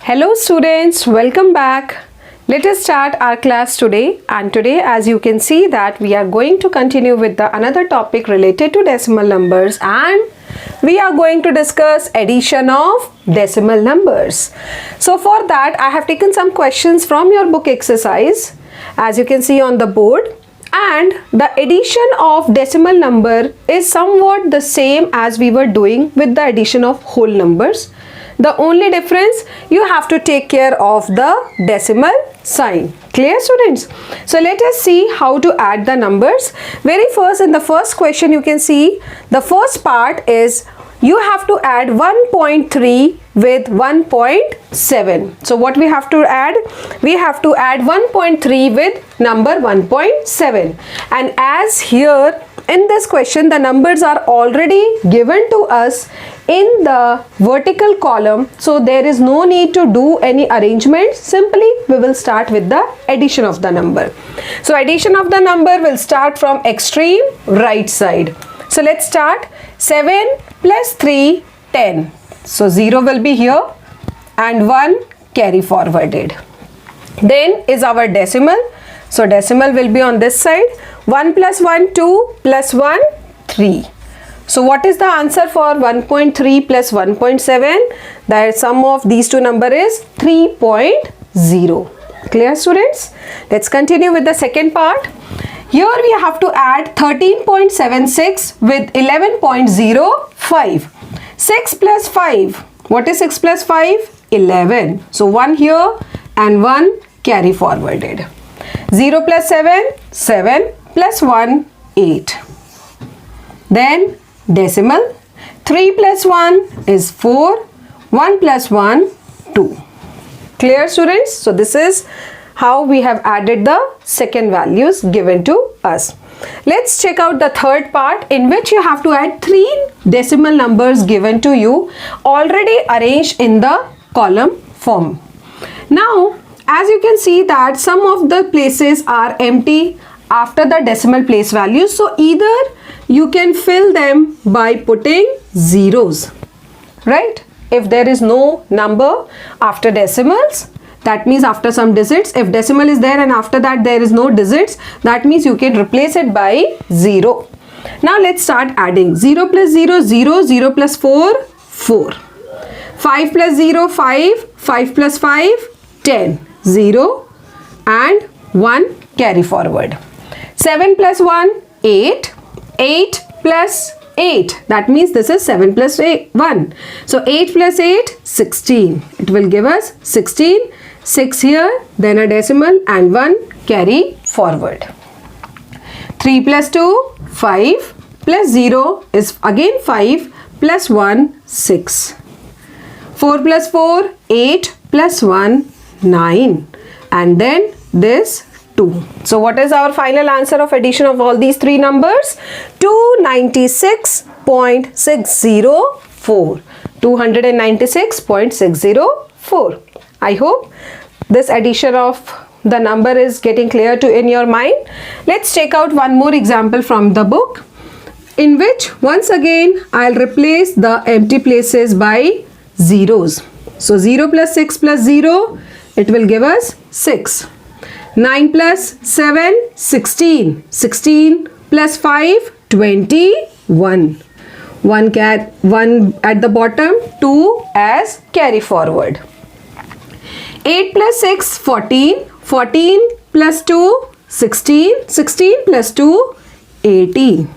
Hello students, welcome back. Let us start our class today, and today as you can see that we are going to continue with the another topic related to decimal numbers, and we are going to discuss addition of decimal numbers. So for that I have taken some questions from your book exercise as you can see on the board, and the addition of decimal number is somewhat the same as we were doing with the addition of whole numbers. The only difference, you have to take care of the decimal sign. Clear students? So let us see how to add the numbers. Very first, in the first question you can see the first part is you have to add 1.3 with 1.7. So what we have to add? We have to add 1.3 with number 1.7. And as here in this question the numbers are already given to us in the vertical column, so there is no need to do any arrangement. Simply we will start with the addition of the number. So addition of the number will start from extreme right side. So let's start. 7 plus 3, 10. So 0 will be here and 1 carry forwarded. Then is our decimal. So decimal will be on this side. 1 plus 1, 2 plus 1, 3. So what is the answer for 1.3 plus 1.7? The sum of these two numbers is 3.0. Clear students? Let's continue with the second part. Here we have to add 13.76 with 11.05. 6 plus 5. What is 6 plus 5? 11. So 1 here and 1 carry forwarded. 0 plus 7, 7 plus 1, 8. Then decimal. 3 plus 1 is 4. 1 plus 1, 2. Clear students? So this is how we have added the second values given to us. Let's check out the third part, in which you have to add 3 decimal numbers given to you already arranged in the column form. Now as you can see that some of the places are empty after the decimal place values, so either you can fill them by putting zeros, right? If there is no number after decimals, that means after some digits, if decimal is there and after that there is no digits, that means you can replace it by 0. Now let's start adding. 0 plus 0, 0, 0 plus 4, 4. 5 plus 0, 5, 5 plus 5, 10. 0 and 1 carry forward. 7 plus 1, 8. 8 plus 8. That means this is 7 plus 1. So 8 plus 8, 16. It will give us 16. 6 here, then a decimal and 1 carry forward. 3 plus 2, 5 plus 0 is again 5 plus 1, 6. 4 plus 4, 8 plus 1, 9. And then this 2. So what is our final answer of addition of all these three numbers? 296.604. 296.604. I hope this addition of the number is getting clear to in your mind. Let's check out one more example from the book, in which once again I'll replace the empty places by zeros. So 0 plus 6 plus 0, it will give us 6. 9 plus 7, 16. 16 plus 5, 21. 1 at the bottom, 2 as carry forward. 8 plus 6, 14. 14 plus 2, 16. 16 plus 2, 18.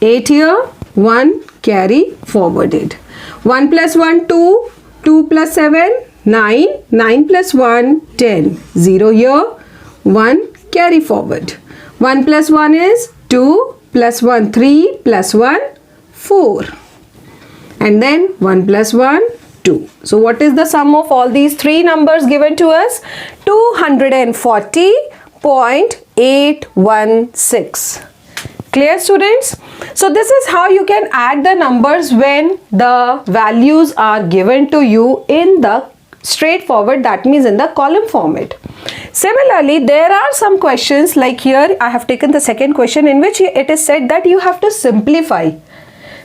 8 here, 1 carry forwarded. 1 plus 1, 2. 2 plus 7, 9. 9 plus 1, 10. 0 here, 1 carry forward. 1 plus 1 is 2. Plus 1, 3. Plus 1, 4. And then 1 plus 1, 2. So what is the sum of all these three numbers given to us? 240.816. Clear students? So this is how you can add the numbers when the values are given to you in the straightforward, that means in the column format. Similarly, there are some questions like here I have taken the second question, in which it is said that you have to simplify.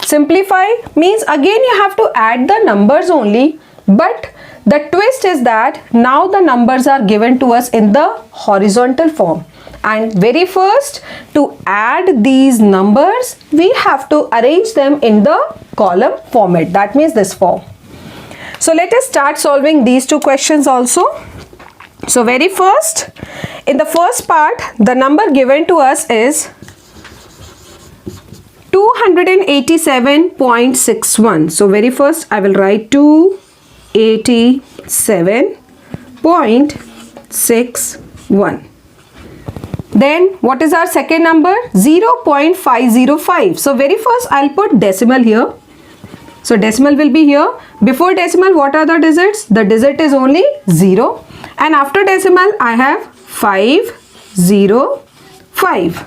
Simplify means again you have to add the numbers only But the twist is that now the numbers are given to us in the horizontal form. And very first, to add these numbers, we have to arrange them in the column format. That means this form. So let us start solving these two questions also. So very first, in the first part, the number given to us is 287.61. So very first, I will write 287.61. Then what is our second number? 0.505. So very first I'll put decimal here. So decimal will be here. Before decimal, what are the digits? The digit is only 0. And after decimal I have 505.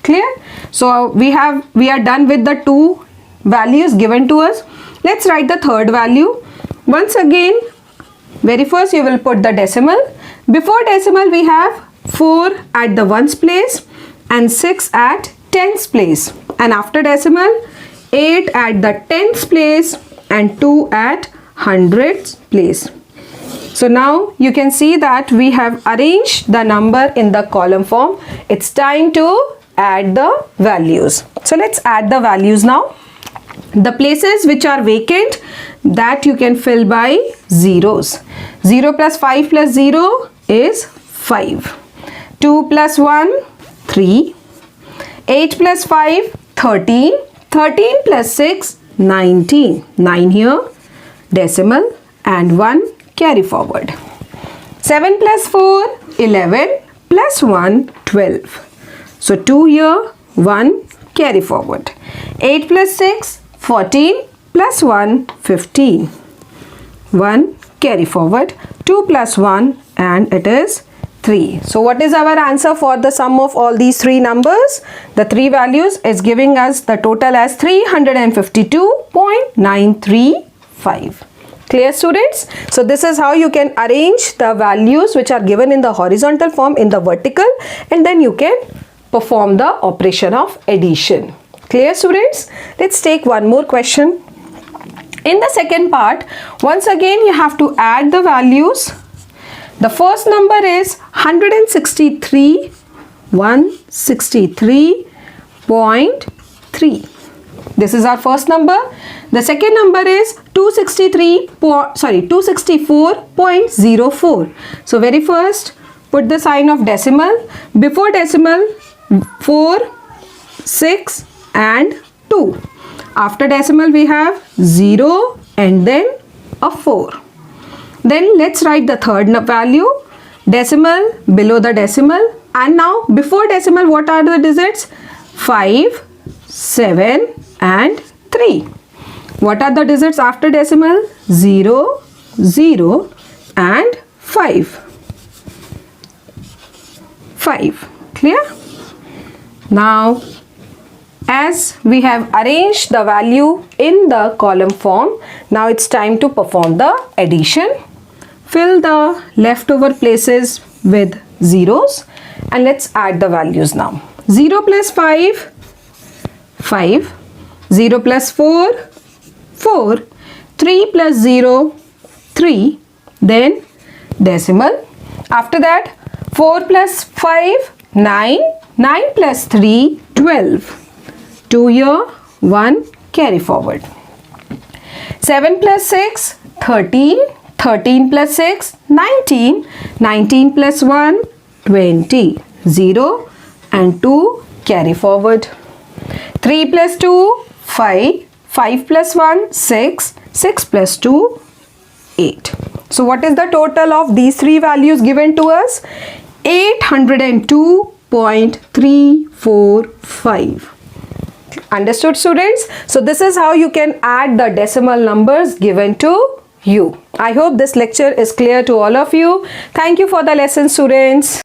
Clear? So we are done with the two values given to us. Let's write the third value. Once again, very first you will put the decimal. Before decimal we have 4 at the ones place and 6 at tens place, and after decimal 8 at the tens place and 2 at hundreds place. So now you can see that we have arranged the number in the column form. It's time to add the values. So let's add the values now. The places which are vacant, that you can fill by zeros. 0 plus 5 plus 0 is 5. 2 plus 1, 3. 8 plus 5, 13. 13 plus 6, 19. 9 here, decimal, and 1 carry forward. 7 plus 4, 11. Plus 1, 12. So 2 here, 1 carry forward. 8 plus 6, 14. Plus 1, 15. 1 carry forward. 2 plus 1, and it is 3. So what is our answer for the sum of all these three numbers? The three values is giving us the total as 352.935. Clear, students? So this is how you can arrange the values which are given in the horizontal form in the vertical, and then you can perform the operation of addition. Clear, students? Let's take one more question. In the second part, once again you have to add the values. The first number is 163.3. This is our first number. The second number is 264.04. So very first, put the sign of decimal. Before decimal, 4, 6 and 2. After decimal we have 0 and then a 4. Then let's write the third value, decimal below the decimal, and now before decimal what are the digits? 5, 7 and 3. What are the digits after decimal? 0, 0 and 5. 5. Clear? Now as we have arranged the value in the column form, now it's time to perform the addition. Fill the leftover places with zeros and let's add the values now. 0 plus 5, 5. 0 plus 4, 4. 3 plus 0, 3. Then decimal. After that 4 plus 5, 9. 9 plus 3, 12. 2 here, 1 carry forward. 7 plus 6, 13. 13 plus 6, 19. 19 plus 1, 20. 0 and 2 carry forward. 3 plus 2, 5. 5 plus 1, 6. 6 plus 2, 8. So what is the total of these three values given to us? 802.345. Understood, students? So this is how you can add the decimal numbers given to you. I hope this lecture is clear to all of you. Thank you for the lesson, students.